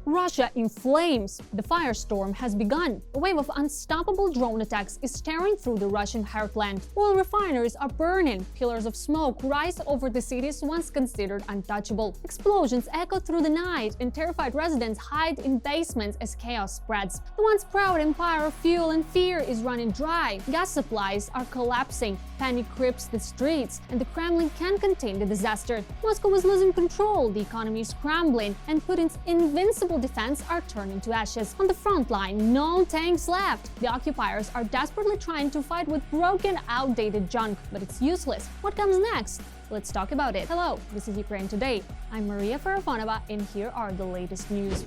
Russia in flames. The firestorm has begun. A wave of unstoppable drone attacks is tearing through the Russian heartland. Oil refineries are burning. Pillars of smoke rise over the cities once considered untouchable. Explosions echo through the night, and terrified residents hide in basements as chaos spreads. The once proud empire of fuel and fear is running dry. Gas supplies are collapsing. Panic grips the streets, and the Kremlin can't contain the disaster. Moscow is losing control, the economy is crumbling, and Putin's invincible defense are turning to ashes. On the front line, no tanks left. The occupiers are desperately trying to fight with broken, outdated junk, but it's useless. What comes next? Let's talk about it. Hello, this is Ukraine Today. I'm Maria Farafonova, and here are the latest news.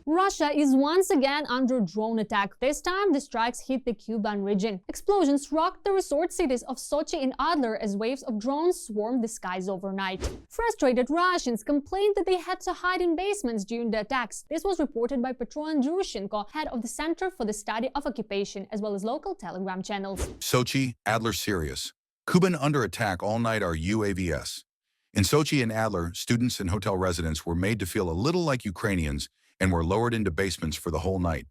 Russia is once again under drone attack. This time, the strikes hit the Kuban region. Explosions rocked the resort cities of Sochi and Adler as waves of drones swarmed the skies overnight. Frustrated Russians complained that they had to hide in basements during the attacks. This was reported by Petro Andrushenko, head of the Center for the Study of Occupation, as well as local Telegram channels. Sochi, Adler serious. Kuban under attack all night are UAVs. In Sochi and Adler, students and hotel residents were made to feel a little like Ukrainians and were lowered into basements for the whole night.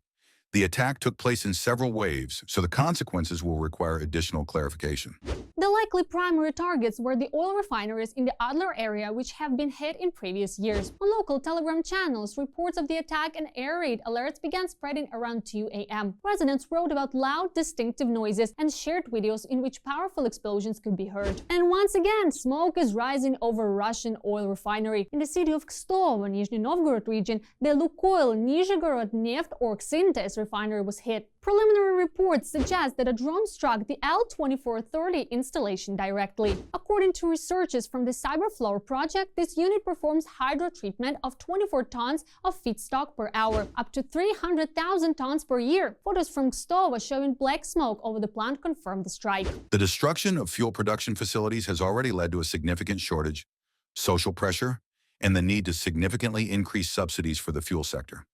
The attack took place in several waves, so the consequences will require additional clarification. The likely primary targets were the oil refineries in the Adler area, which have been hit in previous years. On local Telegram channels, reports of the attack and air raid alerts began spreading around 2 a.m. Residents wrote about loud, distinctive noises and shared videos in which powerful explosions could be heard. And once again, smoke is rising over Russian oil refinery. In the city of Kstov, Nizhny Novgorod region, the Lukoil Nizhegorod Neft Orgssynthese refinery was hit. Preliminary reports suggest that a drone struck the L-2430 installation directly. According to researchers from the Cyberflower project, this unit performs hydrotreatment of 24 tons of feedstock per hour, up to 300,000 tons per year. Photos from Kstova showing black smoke over the plant confirmed the strike. The destruction of fuel production facilities has already led to a significant shortage, social pressure, and the need to significantly increase subsidies for the fuel sector.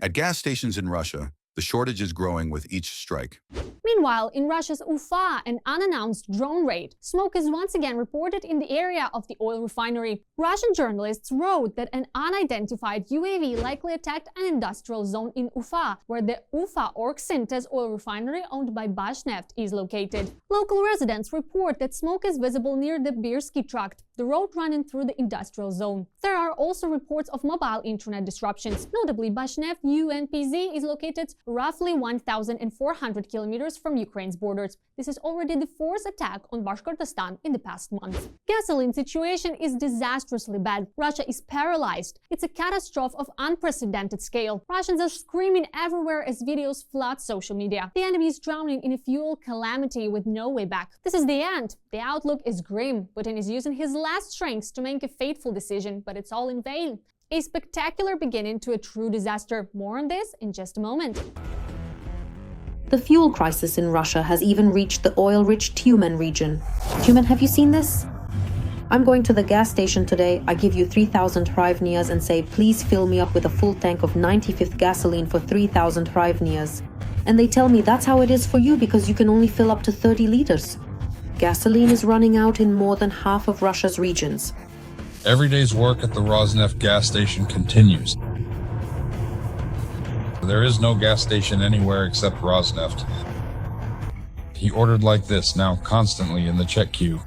At gas stations in Russia, the shortage is growing with each strike. Meanwhile, in Russia's Ufa, an unannounced drone raid. Smoke is once again reported in the area of the oil refinery. Russian journalists wrote that an unidentified UAV likely attacked an industrial zone in Ufa, where the Ufa Orgssynthese oil refinery owned by Bashneft is located. Local residents report that smoke is visible near the Birsky tract, the road running through the industrial zone. There are also reports of mobile internet disruptions. Notably, Bashneft UNPZ is located roughly 1,400 kilometers from Ukraine's borders. This is already the fourth attack on Bashkortostan in the past month. Gasoline situation is disastrously bad. Russia is paralyzed. It's a catastrophe of unprecedented scale. Russians are screaming everywhere as videos flood social media. The enemy is drowning in a fuel calamity with no way back. This is the end. The outlook is grim. Putin is using his last strength to make a fateful decision, but it's all in vain. A spectacular beginning to a true disaster. More on this in just a moment. The fuel crisis in Russia has even reached the oil-rich Tyumen region. Tyumen, have you seen this? I'm going to the gas station today. I give you 3,000 hryvnias and say, please fill me up with a full tank of 95th gasoline for 3,000 hryvnias. And they tell me that's how it is for you because you can only fill up to 30 liters. Gasoline is running out in more than half of Russia's regions. Every day's work at the Rosneft gas station continues. There is no gas station anywhere except Rosneft. He ordered like this, now constantly in the check queue.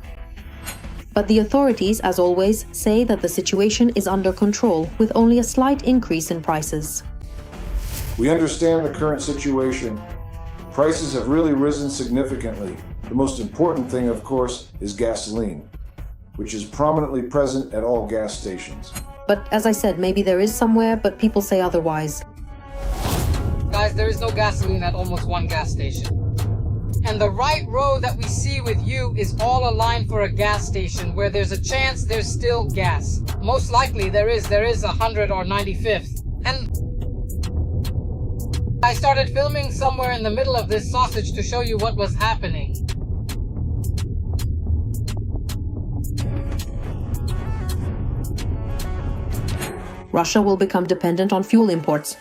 But the authorities, as always, say that the situation is under control, with only a slight increase in prices. We understand the current situation. Prices have really risen significantly. The most important thing, of course, is gasoline, which is prominently present at all gas stations. But as I said, maybe there is somewhere, but people say otherwise. Guys, there is no gasoline at almost one gas station. And the right row that we see with you is all aligned for a gas station where there's a chance there's still gas. Most likely there is 100 or 95th. And I started filming somewhere in the middle of this sausage to show you what was happening. Russia will become dependent on fuel imports.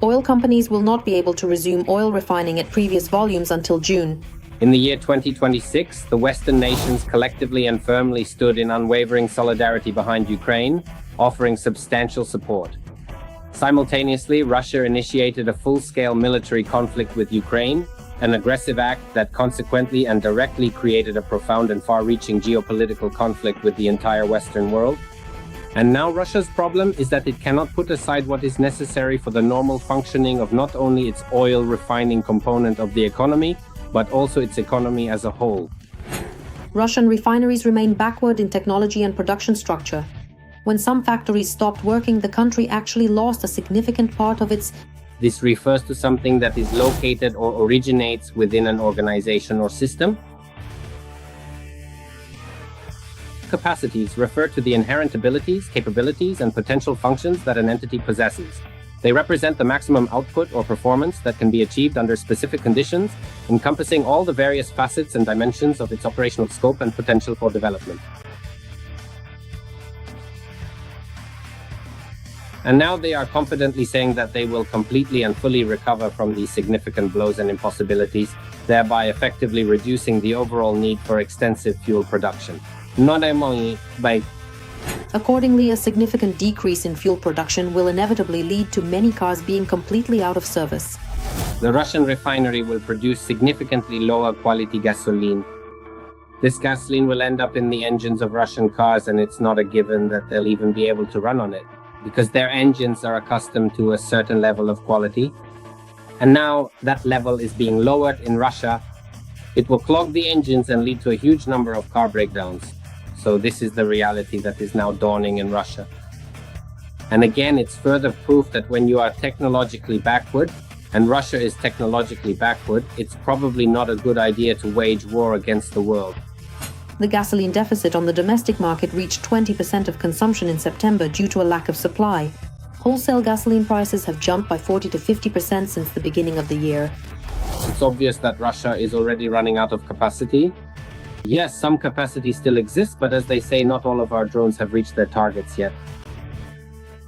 Oil companies will not be able to resume oil refining at previous volumes until June. In the year 2026, the Western nations collectively and firmly stood in unwavering solidarity behind Ukraine, offering substantial support. Simultaneously, Russia initiated a full-scale military conflict with Ukraine, an aggressive act that consequently and directly created a profound and far-reaching geopolitical conflict with the entire Western world. And now Russia's problem is that it cannot put aside what is necessary for the normal functioning of not only its oil refining component of the economy, but also its economy as a whole. Russian refineries remain backward in technology and production structure. When some factories stopped working, the country actually lost a significant part of its. This refers to something that is located or originates within an organization or system. Capacities refer to the inherent abilities, capabilities, and potential functions that an entity possesses. They represent the maximum output or performance that can be achieved under specific conditions, encompassing all the various facets and dimensions of its operational scope and potential for development. And now they are confidently saying that they will completely and fully recover from these significant blows and impossibilities, thereby effectively reducing the overall need for extensive fuel production. Not only by. Accordingly, a significant decrease in fuel production will inevitably lead to many cars being completely out of service. The Russian refinery will produce significantly lower quality gasoline. This gasoline will end up in the engines of Russian cars, and it's not a given that they'll even be able to run on it, because their engines are accustomed to a certain level of quality. And now that level is being lowered in Russia. It will clog the engines and lead to a huge number of car breakdowns. So this is the reality that is now dawning in Russia. And again, it's further proof that when you are technologically backward, and Russia is technologically backward, it's probably not a good idea to wage war against the world. The gasoline deficit on the domestic market reached 20% of consumption in September due to a lack of supply. Wholesale gasoline prices have jumped by 40 to 50% since the beginning of the year. It's obvious that Russia is already running out of capacity. Yes, some capacity still exists, but as they say, not all of our drones have reached their targets yet.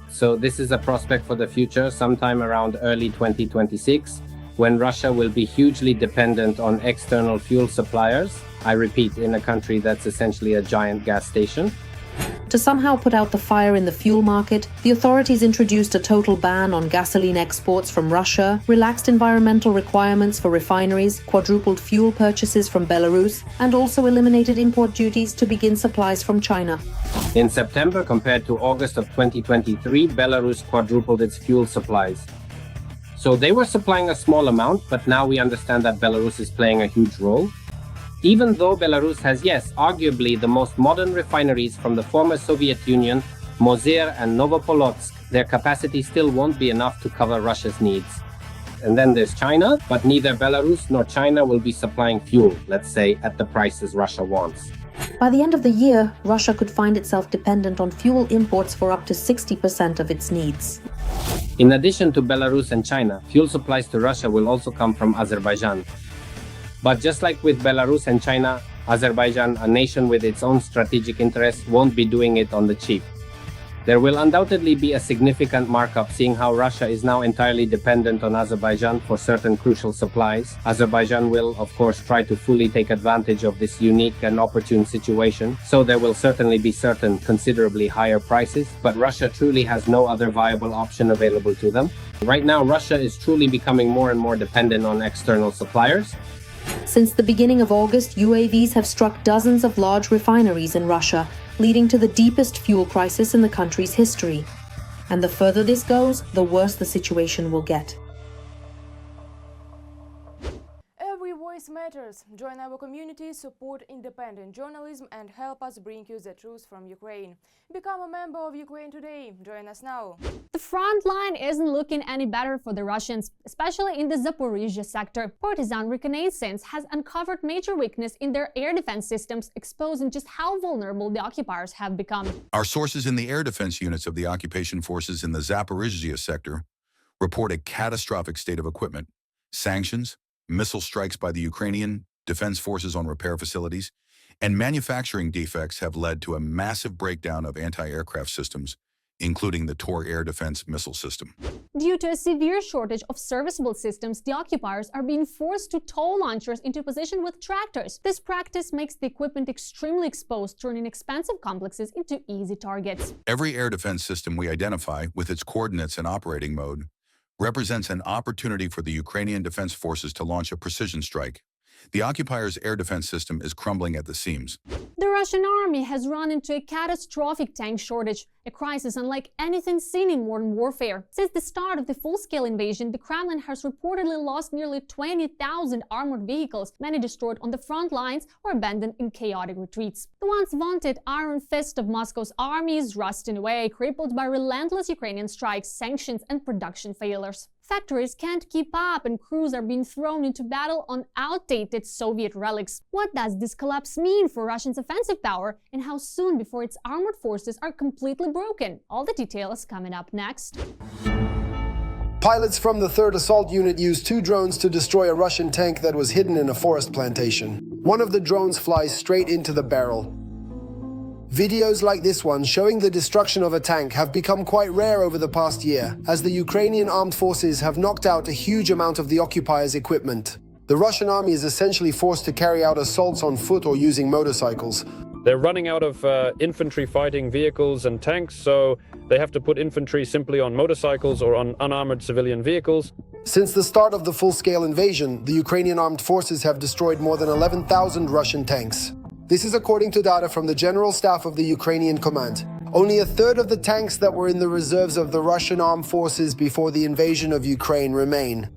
So this is a prospect for the future, sometime around early 2026, when Russia will be hugely dependent on external fuel suppliers. I repeat, in a country that's essentially a giant gas station. To somehow put out the fire in the fuel market, the authorities introduced a total ban on gasoline exports from Russia, relaxed environmental requirements for refineries, quadrupled fuel purchases from Belarus, and also eliminated import duties to begin supplies from China. In September, compared to August of 2023, Belarus quadrupled its fuel supplies. So they were supplying a small amount, but now we understand that Belarus is playing a huge role. Even though Belarus has, yes, arguably the most modern refineries from the former Soviet Union, Mozyr and Novopolotsk, their capacity still won't be enough to cover Russia's needs. And then there's China, but neither Belarus nor China will be supplying fuel, let's say, at the prices Russia wants. By the end of the year, Russia could find itself dependent on fuel imports for up to 60% of its needs. In addition to Belarus and China, fuel supplies to Russia will also come from Azerbaijan. But just like with Belarus and China, Azerbaijan, a nation with its own strategic interests, won't be doing it on the cheap. There will undoubtedly be a significant markup, seeing how Russia is now entirely dependent on Azerbaijan for certain crucial supplies. Azerbaijan will, of course, try to fully take advantage of this unique and opportune situation, so there will certainly be certain considerably higher prices, but Russia truly has no other viable option available to them. Right now, Russia is truly becoming more and more dependent on external suppliers. Since the beginning of August, UAVs have struck dozens of large refineries in Russia, leading to the deepest fuel crisis in the country's history. And the further this goes, the worse the situation will get. Every voice matters. Join our community, support independent journalism, and help us bring you the truth from Ukraine. Become a member of Ukraine today. Join us now. The front line isn't looking any better for the Russians, especially in the Zaporizhzhia sector. Partisan reconnaissance has uncovered major weakness in their air defense systems, exposing just how vulnerable the occupiers have become. Our sources in the air defense units of the occupation forces in the Zaporizhzhia sector report a catastrophic state of equipment. Sanctions, missile strikes by the Ukrainian defense forces on repair facilities, and manufacturing defects have led to a massive breakdown of anti-aircraft systems, including the Tor air defense missile system. The Due to a severe shortage of serviceable systems, the occupiers are being forced to tow launchers into position with tractors. This practice makes the equipment extremely exposed, turning expensive complexes into easy targets. Every air defense system we identify, with its coordinates and operating mode, represents an opportunity for the Ukrainian Defense Forces to launch a precision strike. The occupiers' air defense system is crumbling at the seams. The Russian army has run into a catastrophic tank shortage, a crisis unlike anything seen in modern warfare. Since the start of the full-scale invasion, the Kremlin has reportedly lost nearly 20,000 armored vehicles, many destroyed on the front lines or abandoned in chaotic retreats. The once vaunted iron fist of Moscow's army is rusting away, crippled by relentless Ukrainian strikes, sanctions, and production failures. Factories can't keep up and crews are being thrown into battle on outdated Soviet relics. What does this collapse mean for Russia's offensive power, and how soon before its armored forces are completely broken? All the details coming up next. Pilots from the 3rd Assault Unit used 2 drones to destroy a Russian tank that was hidden in a forest plantation. One of the drones flies straight into the barrel. Videos like this one showing the destruction of a tank have become quite rare over the past year, as the Ukrainian armed forces have knocked out a huge amount of the occupiers' equipment. The Russian army is essentially forced to carry out assaults on foot or using motorcycles. They're running out of infantry fighting vehicles and tanks, so they have to put infantry simply on motorcycles or on unarmored civilian vehicles. Since the start of the full-scale invasion, the Ukrainian armed forces have destroyed more than 11,000 Russian tanks. This is according to data from the General Staff of the Ukrainian Command. Only a third of the tanks that were in the reserves of the Russian armed forces before the invasion of Ukraine remain.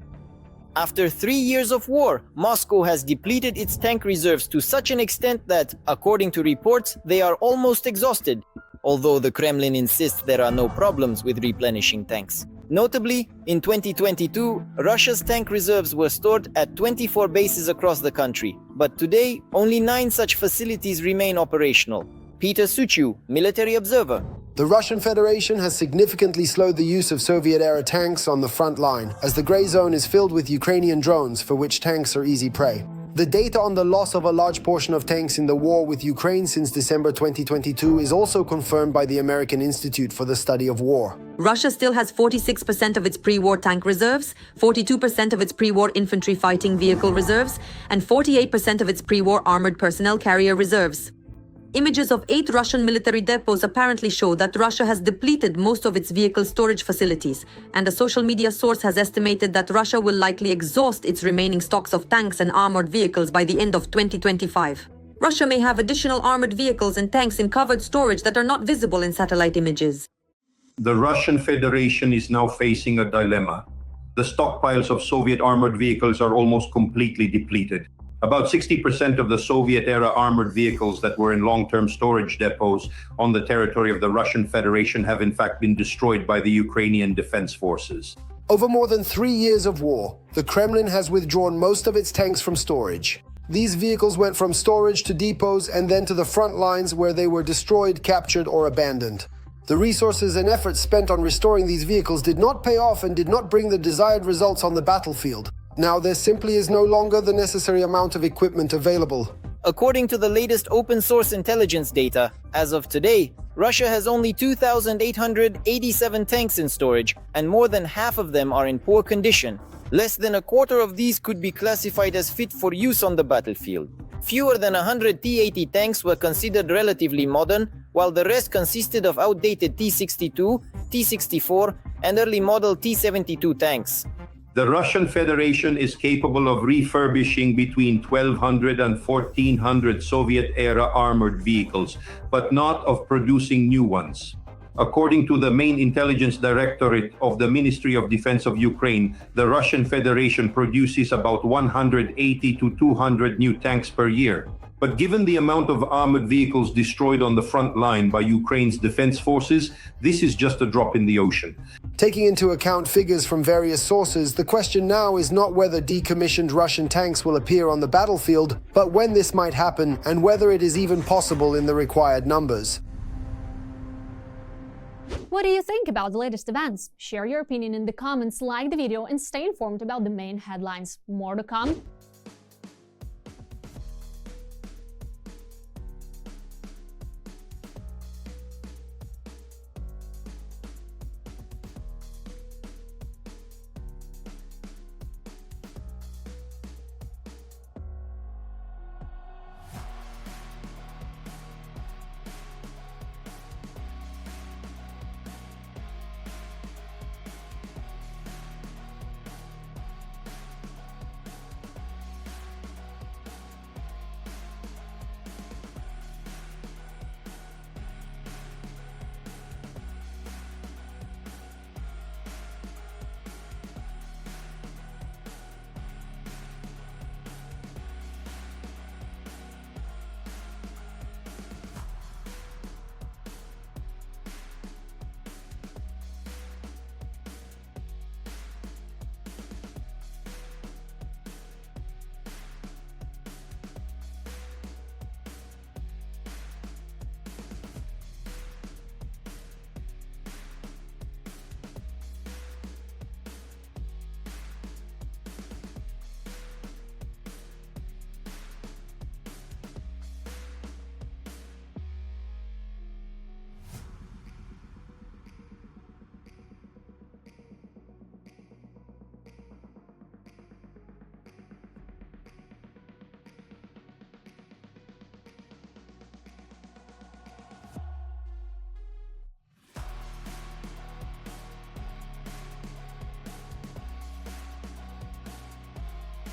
After 3 years of war, Moscow has depleted its tank reserves to such an extent that, according to reports, they are almost exhausted, although the Kremlin insists there are no problems with replenishing tanks. Notably, in 2022, Russia's tank reserves were stored at 24 bases across the country, but today only 9 such facilities remain operational. Peter Suciu, military observer. The Russian Federation has significantly slowed the use of Soviet-era tanks on the front line, as the grey zone is filled with Ukrainian drones for which tanks are easy prey. The data on the loss of a large portion of tanks in the war with Ukraine since December 2022 is also confirmed by the American Institute for the Study of War. Russia still has 46% of its pre-war tank reserves, 42% of its pre-war infantry fighting vehicle reserves, and 48% of its pre-war armored personnel carrier reserves. Images of 8 Russian military depots apparently show that Russia has depleted most of its vehicle storage facilities, and a social media source has estimated that Russia will likely exhaust its remaining stocks of tanks and armored vehicles by the end of 2025. Russia may have additional armored vehicles and tanks in covered storage that are not visible in satellite images. The Russian Federation is now facing a dilemma. The stockpiles of Soviet armored vehicles are almost completely depleted. About 60% of the Soviet-era armored vehicles that were in long-term storage depots on the territory of the Russian Federation have in fact been destroyed by the Ukrainian Defense Forces. Over more than 3 years of war, the Kremlin has withdrawn most of its tanks from storage. These vehicles went from storage to depots and then to the front lines where they were destroyed, captured, or abandoned. The resources and efforts spent on restoring these vehicles did not pay off and did not bring the desired results on the battlefield. Now there simply is no longer the necessary amount of equipment available. According to the latest open-source intelligence data, as of today, Russia has only 2,887 tanks in storage, and more than half of them are in poor condition. Less than a quarter of these could be classified as fit for use on the battlefield. Fewer than 100 T-80 tanks were considered relatively modern, while the rest consisted of outdated T-62, T-64, and early model T-72 tanks. The Russian Federation is capable of refurbishing between 1,200 and 1,400 Soviet-era armored vehicles, but not of producing new ones. According to the main intelligence directorate of the Ministry of Defense of Ukraine, the Russian Federation produces about 180 to 200 new tanks per year. But given the amount of armored vehicles destroyed on the front line by Ukraine's defense forces, this is just a drop in the ocean. Taking into account figures from various sources, the question now is not whether decommissioned Russian tanks will appear on the battlefield, but when this might happen and whether it is even possible in the required numbers. What do you think about the latest events? Share your opinion in the comments, like the video, and stay informed about the main headlines. More to come.